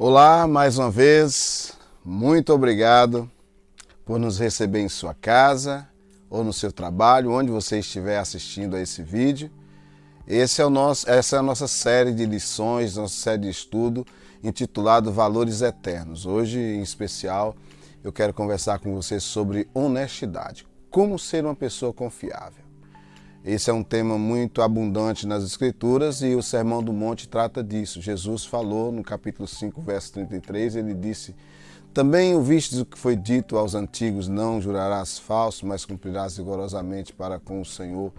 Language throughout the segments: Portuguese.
Olá, mais uma vez, muito obrigado por nos receber em sua casa ou no seu trabalho, onde você estiver assistindo a esse vídeo. Essa é a nossa série de lições, nossa série de estudo intitulado Valores Eternos. Hoje, em especial, eu quero conversar com você sobre honestidade. Como ser uma pessoa confiável. Esse é um tema muito abundante nas Escrituras e o Sermão do Monte trata disso. Jesus falou no capítulo 5, verso 33, ele disse: também ouvistes o que foi dito aos antigos, não jurarás falso, mas cumprirás rigorosamente para com o Senhor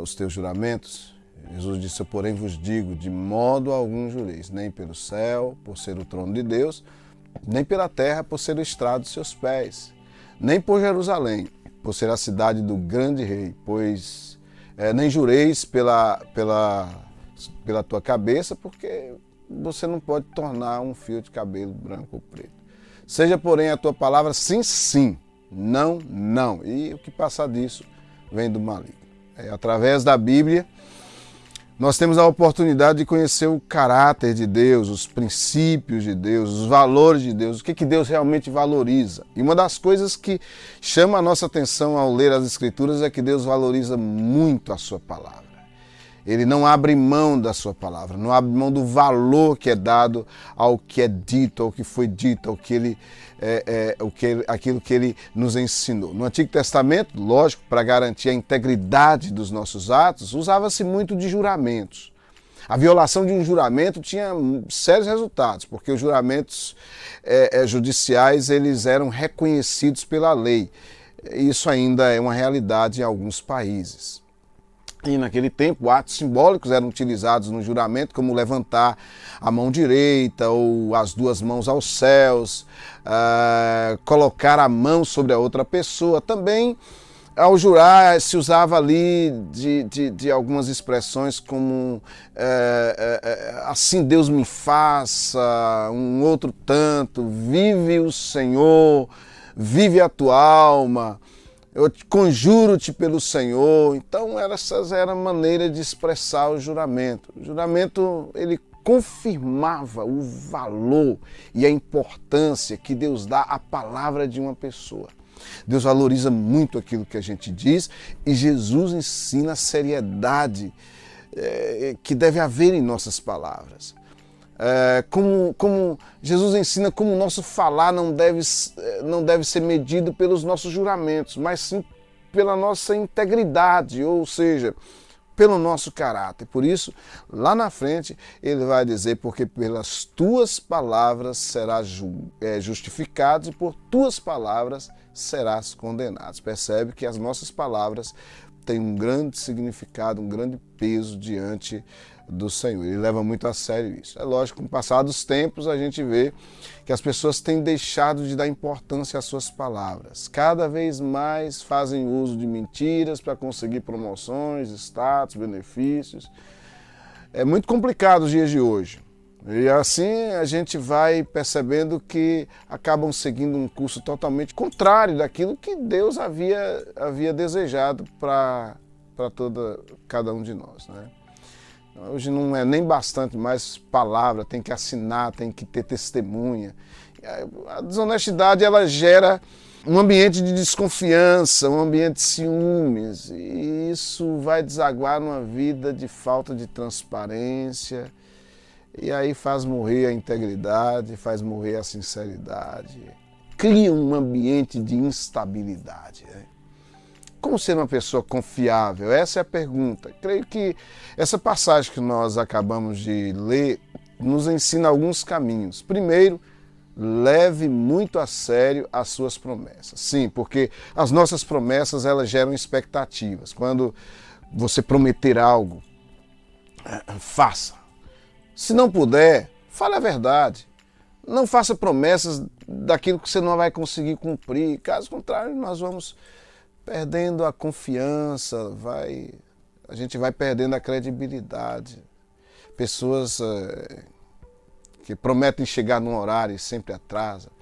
os teus juramentos. Jesus disse: porém vos digo, de modo algum jureis, nem pelo céu, por ser o trono de Deus, nem pela terra, por ser o estrado dos seus pés, nem por Jerusalém, por ser a cidade do grande rei, pois nem jureis pela tua cabeça, porque você não pode tornar um fio de cabelo branco ou preto. Seja, porém, a tua palavra sim, sim, não, não. E o que passar disso vem do maligno. Através da Bíblia, nós temos a oportunidade de conhecer o caráter de Deus, os princípios de Deus, os valores de Deus, o que Deus realmente valoriza. E uma das coisas que chama a nossa atenção ao ler as Escrituras é que Deus valoriza muito a sua palavra. Ele não abre mão da sua palavra, não abre mão do valor que é dado ao que é dito, ao que foi dito, ao que ele, aquilo que ele nos ensinou. No Antigo Testamento, lógico, para garantir a integridade dos nossos atos, usava-se muito de juramentos. A violação de um juramento tinha sérios resultados, porque os juramentos judiciais eles eram reconhecidos pela lei. Isso ainda é uma realidade em alguns países. E naquele tempo, atos simbólicos eram utilizados no juramento, como levantar a mão direita ou as duas mãos aos céus, colocar a mão sobre a outra pessoa. Também, ao jurar, se usava ali de algumas expressões como assim Deus me faça, um outro tanto, vive o Senhor, vive a tua alma. Eu conjuro-te pelo Senhor. Então, essas eram maneiras de expressar o juramento. O juramento, ele confirmava o valor e a importância que Deus dá à palavra de uma pessoa. Deus valoriza muito aquilo que a gente diz e Jesus ensina a seriedade que deve haver em nossas palavras. Como Jesus ensina como o nosso falar não deve ser medido pelos nossos juramentos, mas sim pela nossa integridade, ou seja, pelo nosso caráter. Por isso, lá na frente, ele vai dizer, porque pelas tuas palavras serás justificado e por tuas palavras serás condenado. Percebe que as nossas palavras têm um grande significado, um grande peso diante do Senhor. Ele leva muito a sério isso. É lógico, com o passar dos tempos, a gente vê que as pessoas têm deixado de dar importância às suas palavras. Cada vez mais fazem uso de mentiras para conseguir promoções, status, benefícios. É muito complicado os dias de hoje. E assim a gente vai percebendo que acabam seguindo um curso totalmente contrário daquilo que Deus havia desejado para cada um de nós, né? Hoje não é nem bastante mais palavra, tem que assinar, tem que ter testemunha. A desonestidade, ela gera um ambiente de desconfiança, um ambiente de ciúmes, e isso vai desaguar numa vida de falta de transparência, e aí faz morrer a integridade, faz morrer a sinceridade, cria um ambiente de instabilidade, né? Como ser uma pessoa confiável? Essa é a pergunta. Creio que essa passagem que nós acabamos de ler nos ensina alguns caminhos. Primeiro, leve muito a sério as suas promessas. Sim, porque as nossas promessas, elas geram expectativas. Quando você prometer algo, faça. Se não puder, fale a verdade. Não faça promessas daquilo que você não vai conseguir cumprir. Caso contrário, nós vamos perdendo a confiança, a gente vai perdendo a credibilidade. Pessoas que prometem chegar num horário e sempre atrasam,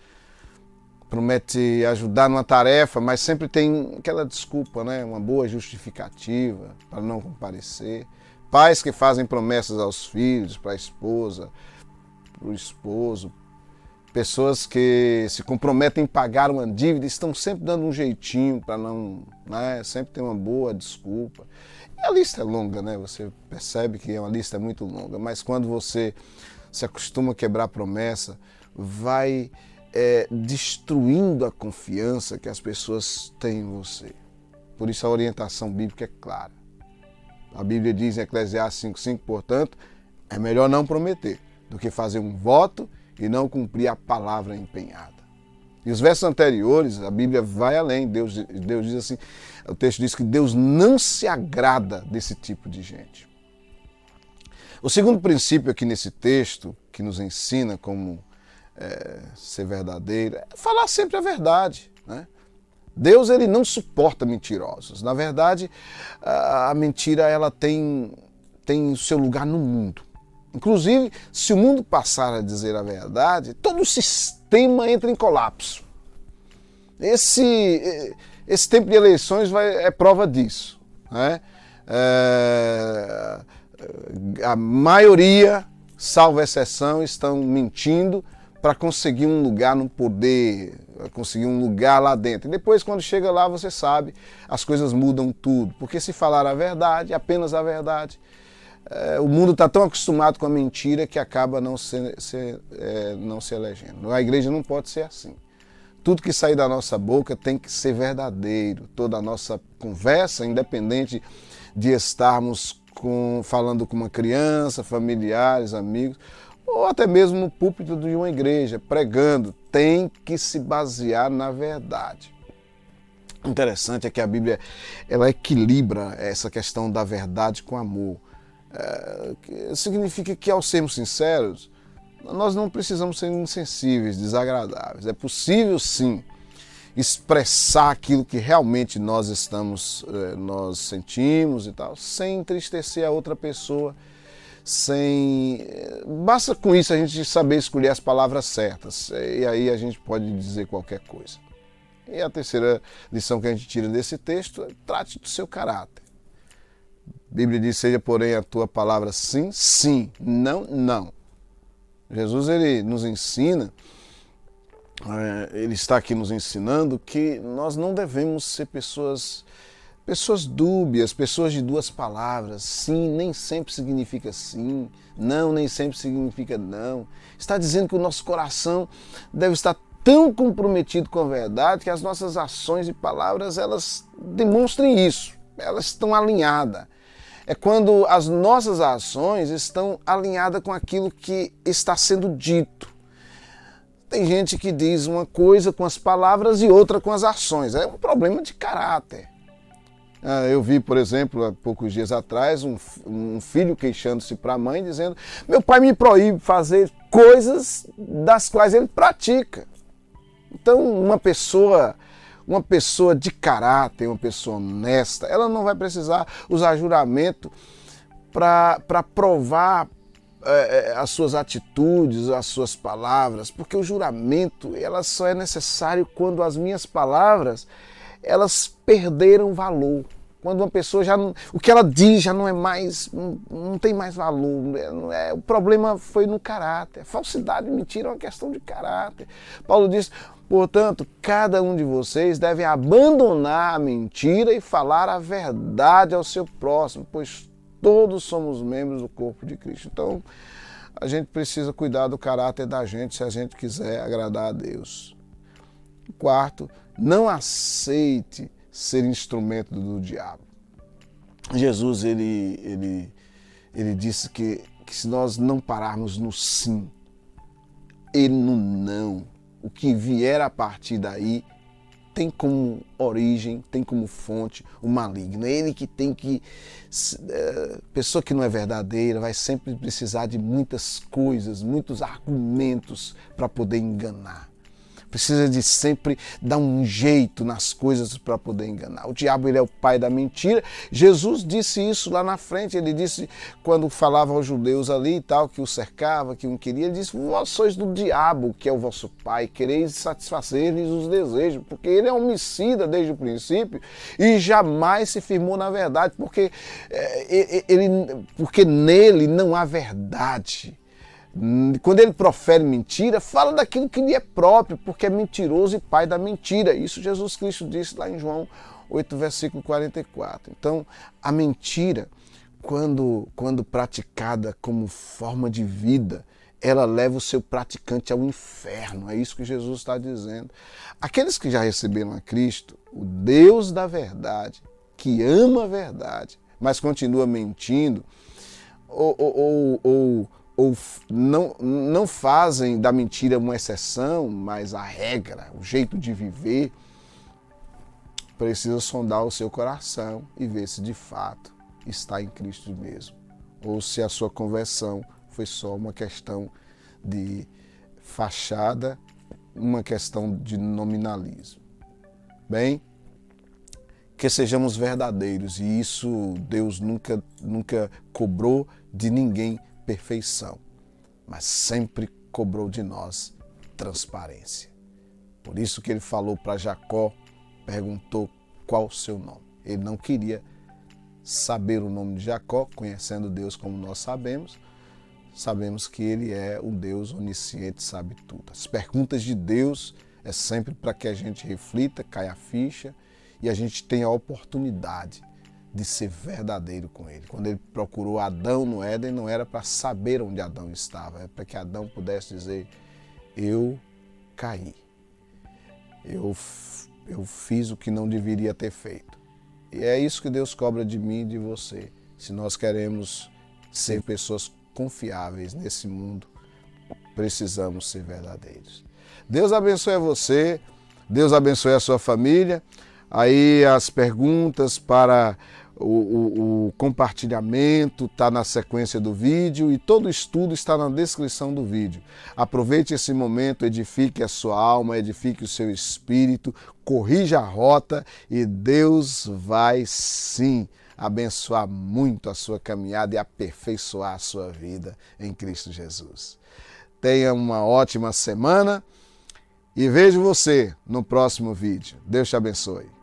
promete ajudar numa tarefa, mas sempre tem aquela desculpa, né? Uma boa justificativa para não comparecer. Pais que fazem promessas aos filhos, para a esposa, para o esposo, pessoas que se comprometem em pagar uma dívida, estão sempre dando um jeitinho para não, né, sempre ter uma boa desculpa. E a lista é longa, né? Você percebe que é uma lista muito longa, mas quando você se acostuma a quebrar promessa, vai destruindo a confiança que as pessoas têm em você. Por isso a orientação bíblica é clara. A Bíblia diz em Eclesiastes 5,5, portanto, é melhor não prometer do que fazer um voto e não cumprir a palavra empenhada. E os versos anteriores, a Bíblia vai além. Deus diz assim, o texto diz que Deus não se agrada desse tipo de gente. O segundo princípio aqui nesse texto, que nos ensina como ser verdadeiro, é falar sempre a verdade, né? Deus, ele não suporta mentirosos. Na verdade, a mentira, ela tem o seu lugar no mundo. Inclusive, se o mundo passar a dizer a verdade, todo o sistema entra em colapso. Esse tempo de eleições é prova disso, né? A maioria, salvo exceção, estão mentindo para conseguir um lugar no poder, conseguir um lugar lá dentro. E depois, quando chega lá, você sabe, as coisas mudam tudo. Porque se falar a verdade, apenas a verdade, o mundo está tão acostumado com a mentira que acaba não se elegendo. A igreja não pode ser assim. Tudo que sair da nossa boca tem que ser verdadeiro. Toda a nossa conversa, independente de estarmos falando com uma criança, familiares, amigos, ou até mesmo no púlpito de uma igreja, pregando, tem que se basear na verdade. O interessante é que a Bíblia, ela equilibra essa questão da verdade com amor. Significa que, ao sermos sinceros, nós não precisamos ser insensíveis, desagradáveis. É possível, sim, expressar aquilo que realmente nós sentimos e tal, sem entristecer a outra pessoa, basta com isso a gente saber escolher as palavras certas, e aí a gente pode dizer qualquer coisa. E a terceira lição que a gente tira desse texto é: trate do seu caráter. A Bíblia diz: seja, porém, a tua palavra sim, sim, não, não. Jesus, ele nos ensina, ele está aqui nos ensinando que nós não devemos ser pessoas dúbias, pessoas de duas palavras. Sim nem sempre significa sim, não nem sempre significa não. Está dizendo que o nosso coração deve estar tão comprometido com a verdade que as nossas ações e palavras, elas demonstrem isso, elas estão alinhadas. É quando as nossas ações estão alinhadas com aquilo que está sendo dito. Tem gente que diz uma coisa com as palavras e outra com as ações. É um problema de caráter. Eu vi, por exemplo, há poucos dias atrás, um filho queixando-se para a mãe, dizendo: meu pai me proíbe fazer coisas das quais ele pratica. Então, uma pessoa de caráter, uma pessoa honesta, ela não vai precisar usar juramento para provar as suas atitudes, as suas palavras, porque o juramento, ela só é necessário quando as minhas palavras, elas perderam valor. Quando uma pessoa o que ela diz já não é mais, não tem mais valor. O problema foi no caráter. Falsidade e mentira é uma questão de caráter. Paulo diz: portanto, cada um de vocês deve abandonar a mentira e falar a verdade ao seu próximo, pois todos somos membros do corpo de Cristo. Então, a gente precisa cuidar do caráter da gente se a gente quiser agradar a Deus. Quarto, não aceite ser instrumento do diabo. Jesus, ele disse que se nós não pararmos no sim e no não, o que vier a partir daí tem como origem, tem como fonte o maligno. É ele que tem que... pessoa que não é verdadeira vai sempre precisar de muitas coisas, muitos argumentos para poder enganar. Precisa de sempre dar um jeito nas coisas para poder enganar. O diabo, ele é o pai da mentira. Jesus disse isso lá na frente. Ele disse, quando falava aos judeus ali e tal, que o cercava, que o queria, ele disse: vós sois do diabo, que é o vosso pai, quereis satisfazer-lhes os desejos, porque ele é homicida desde o princípio e jamais se firmou na verdade, porque nele não há verdade. quando ele profere mentira, fala daquilo que lhe é próprio, porque é mentiroso e pai da mentira. Isso Jesus Cristo disse lá em João 8, versículo 44. Então, a mentira, quando praticada como forma de vida, ela leva o seu praticante ao inferno. É isso que Jesus está dizendo. Aqueles que já receberam a Cristo, o Deus da verdade, que ama a verdade, mas continua mentindo, ou não fazem da mentira uma exceção, mas a regra, o jeito de viver, precisa sondar o seu coração e ver se de fato está em Cristo mesmo, ou se a sua conversão foi só uma questão de fachada, uma questão de nominalismo. Bem, que sejamos verdadeiros, e isso Deus nunca cobrou de ninguém perfeição, mas sempre cobrou de nós transparência. Por isso que ele falou para Jacó, perguntou qual o seu nome. Ele não queria saber o nome de Jacó, conhecendo Deus como nós sabemos que ele é um Deus onisciente, sabe tudo. As perguntas de Deus é sempre para que a gente reflita, caia a ficha e a gente tenha a oportunidade de ser verdadeiro com ele. Quando ele procurou Adão no Éden, não era para saber onde Adão estava, era para que Adão pudesse dizer: eu caí, eu fiz o que não deveria ter feito. E é isso que Deus cobra de mim e de você. Se nós queremos ser pessoas confiáveis nesse mundo, precisamos ser verdadeiros. Deus abençoe você, Deus abençoe a sua família. Aí as perguntas para o compartilhamento está na sequência do vídeo e todo o estudo está na descrição do vídeo. Aproveite esse momento, edifique a sua alma, edifique o seu espírito, corrija a rota e Deus vai sim abençoar muito a sua caminhada e aperfeiçoar a sua vida em Cristo Jesus. Tenha uma ótima semana e vejo você no próximo vídeo. Deus te abençoe.